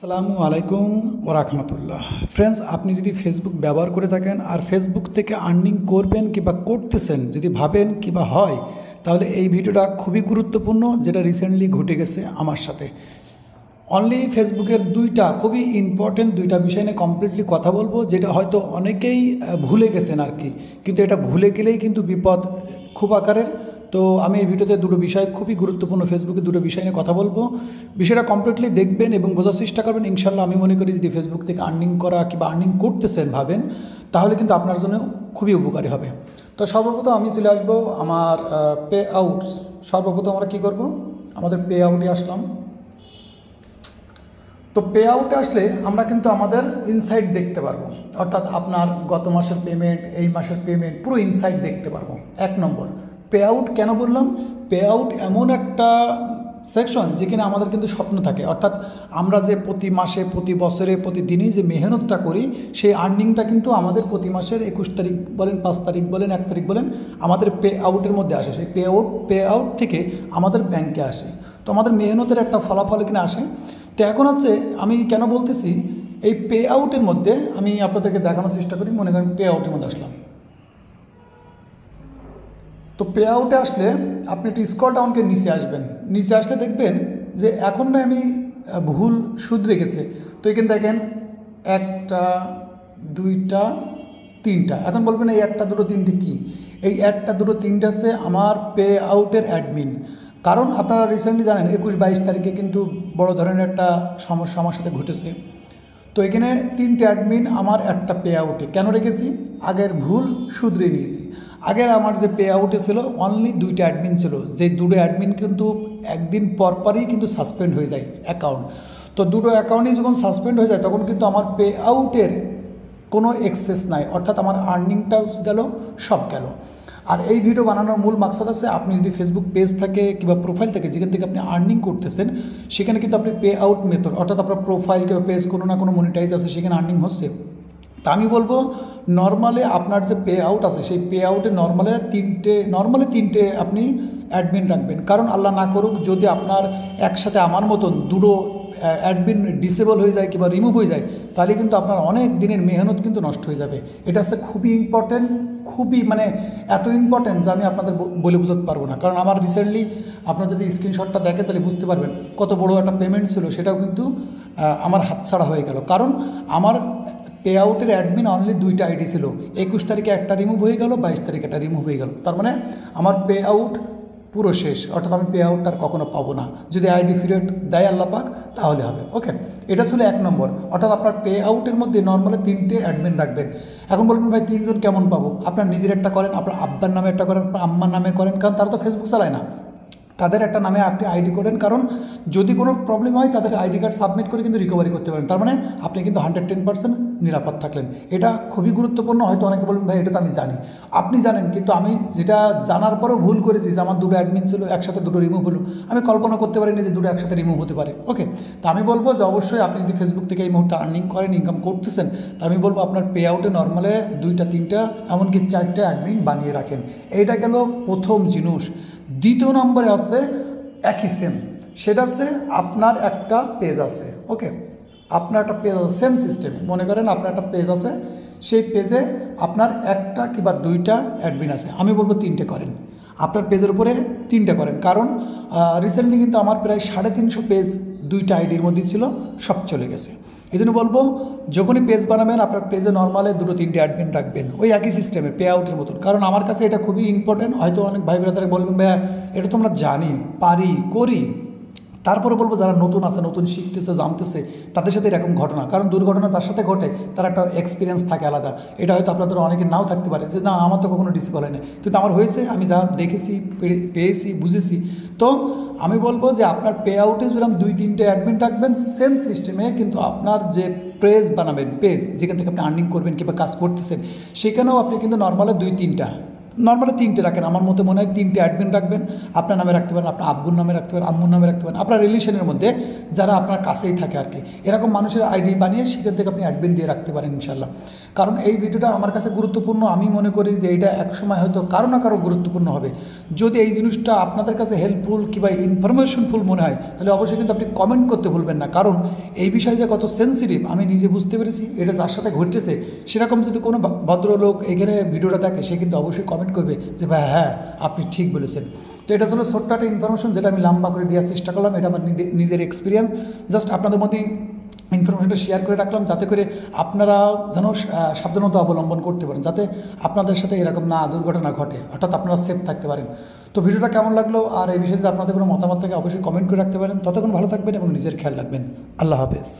আসসালামু আলাইকুম ওয়া রাহমাতুল্লাহ। ফ্রেন্ডস, আপনি যদি ফেসবুক ব্যবহার করে থাকেন আর ফেসবুক থেকে আর্নিং করবেন কিংবা করতেছেন যদি ভাবেন কিংবা হয়, তাহলে এই ভিডিওটা খুবই গুরুত্বপূর্ণ, যেটা রিসেন্টলি ঘটে গেছে আমার সাথে। অনলি ফেসবুকের খুবই ইম্পর্টেন্ট দুইটা বিষয় নিয়ে কমপ্লিটলি কথা বলবো, যেটা হয়তো অনেকেই ভুলে গেছেন আর কি, কিন্তু এটা ভুলে গেলেই কিন্তু বিপদ খুব আকারের। তো আমি এই ভিডিওতে দুটো বিষয় খুবই গুরুত্বপূর্ণ, ফেসবুকে দুটো বিষয় নিয়ে কথা বলবো। বিষয়টা কমপ্লিটলি দেখবেন এবং বোঝার চেষ্টা করবেন। ইনশাল্লাহ আমি মনে করি যদি ফেসবুক থেকে আর্নিং করা কিংবা আর্নিং করতেছেন ভাবেন, তাহলে কিন্তু আপনার জন্য খুবই উপকারী হবে। তো সর্বপ্রথম আমি চলে আসবো আমার পে আউটস। সর্বপ্রথম আমরা কী করব, আমাদের পে আউটে আসলাম। তো পে আউটে আসলে আমরা কিন্তু আমাদের ইনসাইট দেখতে পারবো, অর্থাৎ আপনার গত মাসের পেমেন্ট, এই মাসের পেমেন্ট, পুরো ইনসাইট দেখতে পারবো। এক নম্বর, পে আউট কেন বললাম? পে আউট এমন একটা সেকশন যেখানে আমাদের কিন্তু স্বপ্ন থাকে, অর্থাৎ আমরা যে প্রতি মাসে, প্রতি বছরে, প্রতিদিনই যে মেহনতটা করি, সেই আর্নিংটা কিন্তু আমাদের প্রতি মাসের 21 তারিখ বলেন, 5 তারিখ বলেন, 1 তারিখ বলেন, আমাদের পে আউটের মধ্যে আসে। সেই পে আউট থেকে আমাদের ব্যাংকে আসে। তো আমাদের মেহনতের একটা ফলাফল এখানে আসে। তো এখন হচ্ছে আমি কেন বলতেছি, এই পে আউটের মধ্যে আমি আপনাদেরকে দেখানোর চেষ্টা করি। মনে করেন পে আউটের মধ্যে আসলাম। তো পে আউটে আসলে আপনি একটু স্ক্রল ডাউনকে নিচে আসবেন। নিচে আসলে দেখবেন যে এখন না আমি ভুল শুধরে গেছে। তো এখানে দেখেন 1টা 2টা 3টা। এখন বলবেন এই 1টা 2টো 3টে কী? এই 1টা 2টো 3টে আছে আমার পে আউটের অ্যাডমিন। কারণ আপনারা রিসেন্টলি জানেন 21-22 তারিখে কিন্তু বড় ধরনের একটা সমস্যা আমার সাথে ঘটেছে। তো এখানে 3টে অ্যাডমিন আমার একটা পে আউটে কেন রেখেছি? আগের ভুল শুধরে নিয়েছি। আগের আমার যে পে আউটে ছিল অনলি 2টা অ্যাডমিন ছিল, যে 2টো অ্যাডমিন কিন্তু একদিন পরই কিন্তু সাসপেন্ড হয়ে যায় অ্যাকাউন্ট। তো 2টো অ্যাকাউন্টই যখন সাসপেন্ড হয়ে যায় তখন কিন্তু আমার পে আউটের কোনো এক্সেস নাই, অর্থাৎ আমার আর্নিংটাও গেল, সব গেল। আর এই ভিডিও বানানোর মূল মাকসাদ আছে, আপনি যদি ফেসবুক পেজ থাকে কিংবা প্রোফাইল থাকে যেখান থেকে আপনি আর্নিং করতেছেন, সেখানে কিন্তু আপনি পে আউট মেথড, অর্থাৎ আপনার প্রোফাইল কিংবা পেজ কোনো না কোনো মনিটাইজ আছে, সেখানে আর্নিং হচ্ছে। তা আমি বলবো নর্মালে আপনার যে পে আউট আছে সেই পে আউটে নর্মালি তিনটে আপনি অ্যাডমিন রাখবেন। কারণ আল্লাহ না করুক যদি আপনার একসাথে আমার মতন দুটো অ্যাডমিন ডিসেবল হয়ে যায় কিংবা রিমুভ হয়ে যায়, তাহলে কিন্তু আপনার অনেক দিনের মেহনত কিন্তু নষ্ট হয়ে যাবে। এটা হচ্ছে খুবই ইম্পর্টেন্ট, খুবই এত ইম্পর্টেন্ট যে আমি আপনাদের বলে বোঝাতে পারবো না। কারণ আমার রিসেন্টলি আপনার যদি স্ক্রিনশটটা দেখে তাহলে বুঝতে পারবেন কত বড় একটা পেমেন্ট ছিল, সেটাও কিন্তু আমার হাতছাড়া হয়ে গেল। কারণ আমার পে আউটের অ্যাডমিন অনলি 2টা আইডি ছিল। 21 তারিখে একটা রিমুভ হয়ে গেল, 22 তারিখে একটা রিমুভ হয়ে গেল। তার মানে আমার পে আউট পুরো শেষ, অর্থাৎ আমি পে আউটটা আর কখনো পাবো না। যদি আইডি ফিরিয়ে দেয় আল্লাহ পাক তাহলে হবে। ওকে, এটা ছিল 1 নম্বর। অর্থাৎ আপনার পে আউটের মধ্যে নর্মালি 3টে অ্যাডমিন রাখবেন। এখন বলবেন ভাই 3জন কেমন পাবো? আপনার নিজের একটা করেন, আপনার আব্বার নামে একটা করেন, আপনার আম্মার নামে করেন, কারণ তারা তো ফেসবুক চালায় না। তাদের একটা নামে আপনি আইডি করেন, কারণ যদি কোনো প্রবলেম হয় তাদের আইডি কার্ড সাবমিট করে কিন্তু রিকভারি করতে পারেন। তার মানে আপনি কিন্তু 110% নিরাপদ থাকলেন। এটা খুবই গুরুত্বপূর্ণ। হয়তো অনেকে বলবেন ভাই এটা তো আমি জানি। আপনি জানেন, কিন্তু আমি যেটা জানার পরেও ভুল করেছি যে আমার 2টো অ্যাডমিন ছিল, একসাথে 2টো রিমুভ হলো। আমি কল্পনা করতে পারিনি যে 2টো একসাথে রিমুভ হতে পারে। ওকে, তা আমি বলবো যে অবশ্যই আপনি যদি ফেসবুক থেকে এই মুহূর্তে আর্নিং করেন, ইনকাম করতেছেন, তা আমি বলবো আপনার পে আউটে নর্মালে 2টা 3টা এমনকি 4টে অ্যাডমিন বানিয়ে রাখেন। এইটা গেল প্রথম জিনিস। দ্বিতীয় নম্বরে আছে একই সেম, সেটা হচ্ছে আপনার একটা পেজ আছে। ওকে, আপনার একটা পেজ আছে সেম সিস্টেমে। মনে করেন আপনার একটা পেজ আছে, সেই পেজে আপনার একটা কিংবা 2টা অ্যাডমিন আছে। আমি বলবো 3টে করেন, আপনার পেজের উপরে 3টে করেন। কারণ রিসেন্টলি কিন্তু আমার প্রায় 350 পেজ 2টা আইডির মধ্যে ছিল, সব চলে গেছে। এই জন্য বলবো যখনই পেজ বানাবেন আপনার পেজে নর্মালে 2টো 3টে অ্যাডমিন রাখবেন, ওই একই সিস্টেমে পে আউটের মতন। কারণ আমার কাছে এটা খুবই ইম্পর্টেন্ট। হয়তো অনেক ভাই ব্রাদার বলবেন ভাইয়া এটা তো আমরা জানি, পারি, করি, তারপরে বলবো যারা নতুন আছে, নতুন শিখতেছে, জানতেছে, তাদের সাথে এরকম ঘটনা। কারণ দুর্ঘটনা যার সাথে ঘটে তার একটা এক্সপিরিয়েন্স থাকে আলাদা। এটা হয়তো আপনাদের অনেকের নাও থাকতে পারে যে না আমার তো কখনো ডিসেবল হয় না, কিন্তু আমার হয়েছে, আমি যা দেখেছি, পেয়েছি, বুঝেছি। তো আমি বলবো যে আপনার পে আউটে যেরকম 2-3টে অ্যাডমিন রাখবেন সেম সিস্টেমে, কিন্তু আপনার যে পেজ বানাবেন, পেজ যেখান থেকে আপনি আর্নিং করবেন কিংবা কাজ করতেছেন, সেখানেও আপনি কিন্তু নর্মালি 2-3টা নর্মালি 3টে রাখেন, আমার মতে মনে হয় 3টে অ্যাডমিন রাখবেন। আপনার নামে রাখতে পারেন, আপনার আব্বুর নামে রাখতে পারেন, আম্মুর নামে রাখতে পারেন, আপনার রিলেশনের মধ্যে যারা আপনার কাছেই থাকে আর কি, এরকম মানুষের আইডি বানিয়ে সেখান থেকে আপনি অ্যাডমিন দিয়ে রাখতে পারেন ইনশাল্লাহ। কারণ এই ভিডিওটা আমার কাছে গুরুত্বপূর্ণ, আমি মনে করি যে এটা একসময় হয়তো কারো না কারো গুরুত্বপূর্ণ হবে। যদি এই জিনিসটা আপনাদের কাছে হেল্পফুল কিংবা ইনফরমেশনফুল মনে হয় তাহলে অবশ্যই কিন্তু আপনি কমেন্ট করতে ভুলবেন না। কারণ এই বিষয় যে কত সেন্সিটিভ আমি নিজে বুঝতে পেরেছি, এটা যার সাথে ঘটতেছে সেরকম যদি কোনো ভদ্রলোক এখানে ভিডিওটা দেখে সে কিন্তু অবশ্যই কমেন্ট করবে যে ভাই হ্যাঁ আপনি ঠিক বলেছেন। তো এটা ছিল ছোট্ট একটা ইনফরমেশন যেটা আমি লম্বা করে দেওয়ার চেষ্টা করলাম, এটা আমার নিজের এক্সপিরিয়েন্স, জাস্ট আপনাদের মধ্যে ইনফরমেশনটা শেয়ার করে রাখলাম যাতে করে আপনারা যেন সাবধানতা অবলম্বন করতে পারেন, যাতে আপনাদের সাথে এরকম না দুর্ঘটনা ঘটে, অর্থাৎ আপনারা সেফ থাকতে পারেন। তো ভিডিওটা কেমন লাগলো আর এই বিষয়ে যদি আপনাদের কোনো মতামত থাকে অবশ্যই কমেন্ট করে রাখতে পারেন। ততক্ষণ ভালো থাকবেন এবং নিজের খেয়াল রাখবেন। আল্লাহ হাফেজ।